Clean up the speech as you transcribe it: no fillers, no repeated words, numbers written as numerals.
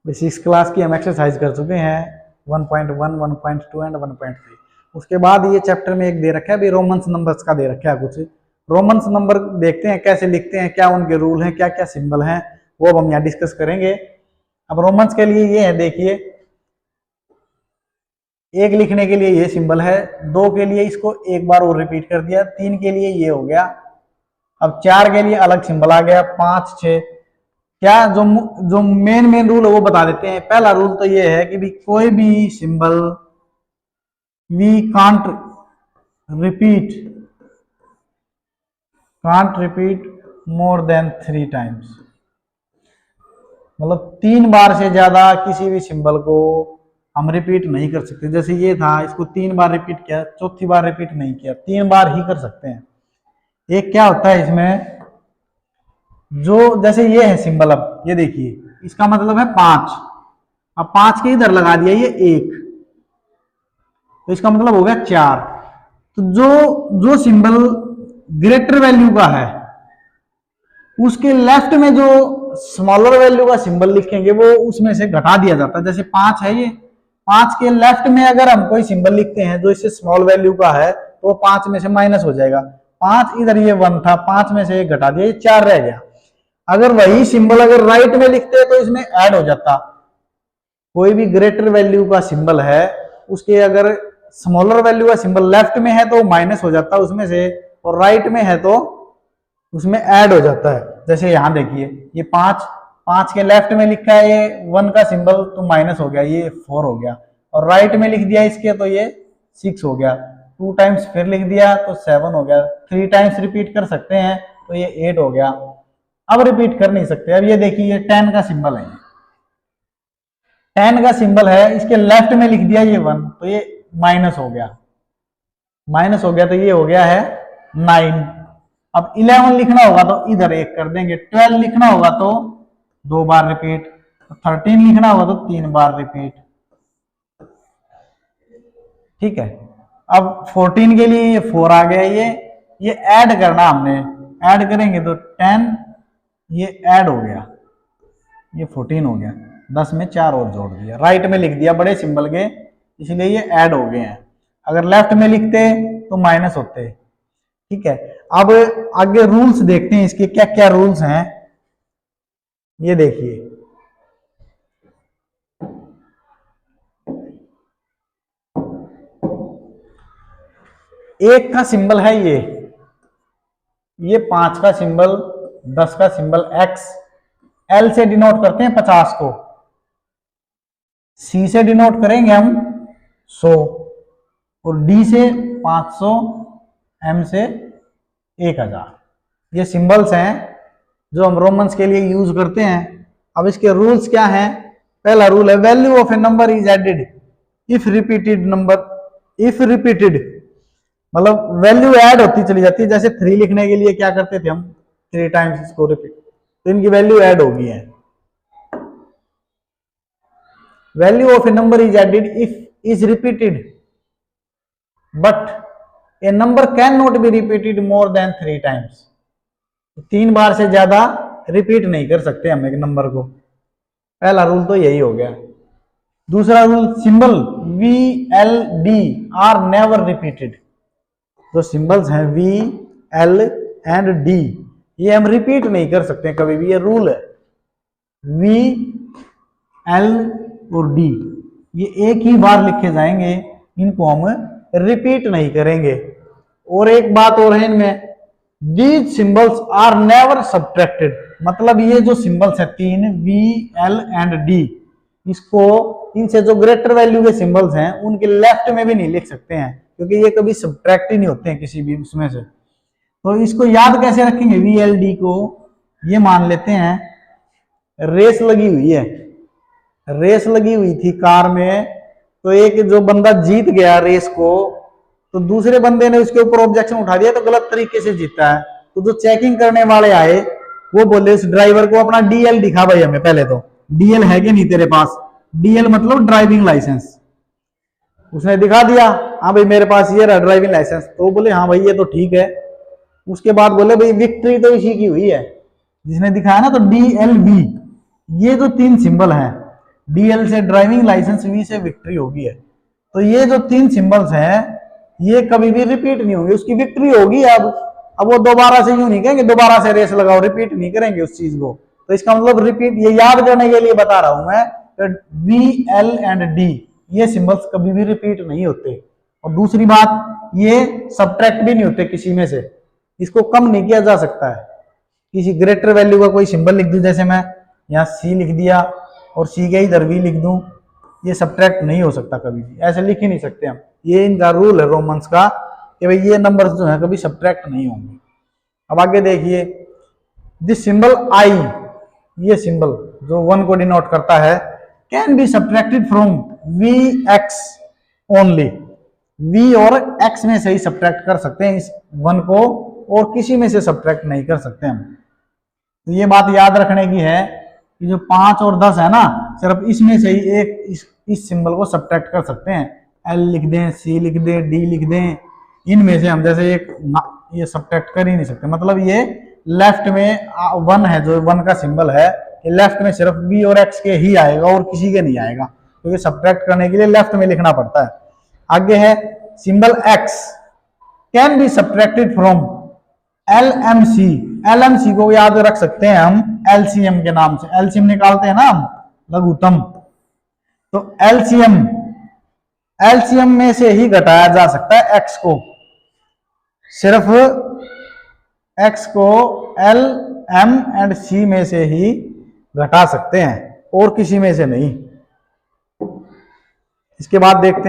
6 class की हम exercise कर चुके हैं 1.1, 1.2 एंड 1.3। उसके बाद ये चैप्टर में एक दे रखा है भी रोमन्स नंबर्स का दे रखा है कुछ। रोमन्स नंबर देखते हैं कैसे लिखते हैं, क्या उनके रूल हैं, क्या क्या सिंबल हैं, वो अब हम यहाँ डिस्कस करेंगे। अब रोमन्स के लिए ये है, देखिए 1 लिखने के लिए ये सिंबल है, 2 के लिए इसको एक बार और रिपीट कर दिया, 3 के लिए ये हो गया, अब 4 के लिए अलग सिंबल आ गया, 5, 6। क्या जो जो मेन रूल है वो बता देते हैं। पहला रूल तो ये है कि भी कोई भी symbol we can't repeat more than 3 times. मतलब 3 बार से ज्यादा किसी भी सिंबल को हम रिपीट नहीं कर सकते। जैसे ये था, इसको 3 बार रिपीट किया, चौथी बार रिपीट नहीं किया, 3 बार ही कर सकते हैं। एक क्या होता है इसमें, जो जैसे ये है सिंबल, अब ये देखिए इसका मतलब है 5, अब 5 के इधर लगा दिया ये 1, तो इसका मतलब हो गया 4। तो जो सिंबल ग्रेटर वैल्यू का है उसके लेफ्ट में जो स्मॉलर वैल्यू का सिंबल लिखेंगे वो उसमें से घटा दिया जाता है। जैसे 5 है, ये 5 के लेफ्ट में अगर हम कोई सिंबल लिखते हैं जो इससे स्मॉल वैल्यू का है तो 5 में से माइनस हो जाएगा। 5 इधर ये 1 था, 5 में से 1 घटा दिया, ये 4 रह गया। अगर वही सिंबल अगर राइट में लिखते तो इसमें ऐड हो जाता। कोई भी ग्रेटर वैल्यू का सिंबल है उसके अगर स्मॉलर वैल्यू का सिंबल लेफ्ट में है तो माइनस हो जाता उसमें से, और राइट में है तो उसमें ऐड हो जाता है। जैसे यहां देखिए ये 5 के लेफ्ट में लिखा है ये 1 का सिंबल तो माइनस हो गया, ये 4 हो गया, और राइट में लिख दिया इसके तो ये 6 हो गया। 2 टाइम्स फिर लिख दिया तो 7 हो गया। 3 टाइम्स रिपीट कर सकते हैं तो ये 8 हो गया। अब रिपीट कर नहीं सकते। अब ये देखिए 10 का सिंबल है, 10 का सिंबल है, इसके लेफ्ट में लिख दिया ये 1 तो ये माइनस हो गया, तो ये हो गया है 9। अब 11 लिखना होगा तो इधर 1 कर देंगे, 12 लिखना होगा तो 2 बार रिपीट, 13 लिखना होगा तो 3 बार रिपीट। ठीक है। अब 14 के लिए ये 4 आ गया, ये ऐड करना हमने, ऐड करेंगे तो 10, ये ऐड हो गया, ये 14 हो गया, 10 में 4 और जोड़ दिया, राइट में लिख दिया बड़े सिंबल के, इसलिए ये ऐड हो गए हैं। अगर लेफ्ट में लिखते तो माइनस होते। ठीक है। अब आगे रूल्स देखते हैं इसके क्या क्या रूल्स हैं। ये देखिए एक का सिंबल है ये 5 का सिंबल, 10 का सिंबल, x L से डिनोट करते हैं 50 को, C से डिनोट करेंगे हम 100, और D से 500, M से 1000। ये सिंबल्स हैं जो हम रोमन्स के लिए यूज करते हैं। अब इसके रूल्स क्या हैं। पहला रूल है value of a number is added if repeated मतलब वैल्यू ऐड होती चली जाती है। जैसे 3 लिखने के लिए क्या करते थे हम, 3 टाइम्स इसको रिपीट, तो इनकी वैल्यू ऐड होगी है। Value of a number is added if is repeated but a number can not be repeated more than 3 times. 3 बार से ज्यादा रिपीट नहीं कर सकते हम एक नंबर को। पहला रूल तो यही हो गया। दूसरा rule, symbol V, L, D are never repeated. जो सिंबल्स हैं V, L एंड D ये हम रिपीट नहीं कर सकते कभी भी, ये रूल है। V, L और D ये एक ही बार लिखे जाएंगे, इनको हम रिपीट नहीं करेंगे। और एक बात और है इनमें, these symbols are never subtracted. मतलब ये जो सिंबल्स है 3 V, L एंड D, इसको इनसे जो ग्रेटर वैल्यू के सिंबल्स हैं उनके लेफ्ट में भी नहीं लिख सकते हैं, क्योंकि ये कभी सब्ट्रैक्ट ही नहीं होते हैं किसी भी उसमें से। तो इसको याद कैसे रखेंगे, VLD को ये मान लेते हैं रेस लगी हुई है, रेस लगी हुई थी कार में, तो एक जो बंदा जीत गया रेस को तो दूसरे बंदे ने उसके ऊपर ऑब्जेक्शन उठा दिया तो गलत तरीके से जीता है। तो जो चेकिंग करने वाले आए वो बोले उस ड्राइवर को अपना DL दिखा भाई हमें, पहले तो DL है कि नहीं तेरे पास, DL मतलब ड्राइविंग लाइसेंस। उसने दिखा दिया, हाँ भाई मेरे पास ये रहा ड्राइविंग लाइसेंस, तो बोले हाँ भाई ये तो ठीक है। उसके बाद बोले भाई विक्ट्री तो इसी की हुई है जिसने दिखाया ना, तो DLV ये जो 3 सिंबल हैं DL से ड्राइविंग लाइसेंस, V से विक्ट्री होगी है। तो ये जो 3 सिंबल्स हैं ये कभी भी रिपीट नहीं होंगे, उसकी विक्ट्री होगी। अब वो दोबारा से यूं नहीं कहेंगे दोबारा से रेस लगाओ, रिपीट नहीं करेंगे उस चीज को। तो इसका मतलब रिपीट, ये याद करने के लिए बता रहा हूं मैं, V, L एंड D ये सिंबल्स कभी भी रिपीट नहीं होते। और दूसरी बात, ये सब्ट्रैक्ट भी नहीं होते किसी में से, इसको कम नहीं किया जा सकता है। किसी ग्रेटर वैल्यू का कोई सिंबल लिख दूं, जैसे मैं यहाँ C लिख दिया और C के इधर V लिख दूं, ये सब्ट्रैक्ट नहीं हो सकता कभी भी, ऐसे लिख ही नहीं सकते हम। ये इनका रूल है रोमन्स का कि भाई ये नंबर्स जो है कभी सब्ट्रैक्ट नहीं होंगे। अब आगे देखिए, दिस सिंबल I, ये सिंबल जो 1 को डिनोट करता है, can be subtracted from Vx only. V और X में से ही सब्ट्रैक्ट कर सकते हैं इस 1 को, और किसी में से सब्ट्रैक्ट नहीं कर सकते हम। तो ये बात याद रखने की है कि जो 5 और 10 है ना, सिर्फ इसमें से ही एक इस सिंबल को सब्ट्रैक्ट कर सकते हैं। L लिख दें, C लिख दें, D लिख दें, इनमें से हम जैसे एक ये सब्ट्रैक्ट कर ही नहीं सकते। मतलब ये लेफ्ट में 1 है, जो 1 का सिंबल है, ये लेफ्ट में सिर्फ B और X के ही आएगा और किसी के नहीं आएगा, क्योंकि तो सब्ट्रैक्ट करने के लिए लेफ्ट में लिखना पड़ता है। आगे है symbol X can be subtracted from LMC। LMC को याद रख सकते हैं हम LCM के नाम से, LCM निकालते हैं ना हम, लघुत्तम। तो LCM में से ही घटाया जा सकता है X को, सिर्फ X को L, M एंड C में से ही घटा सकते हैं और किसी में से नहीं। इसके बाद देखते हैं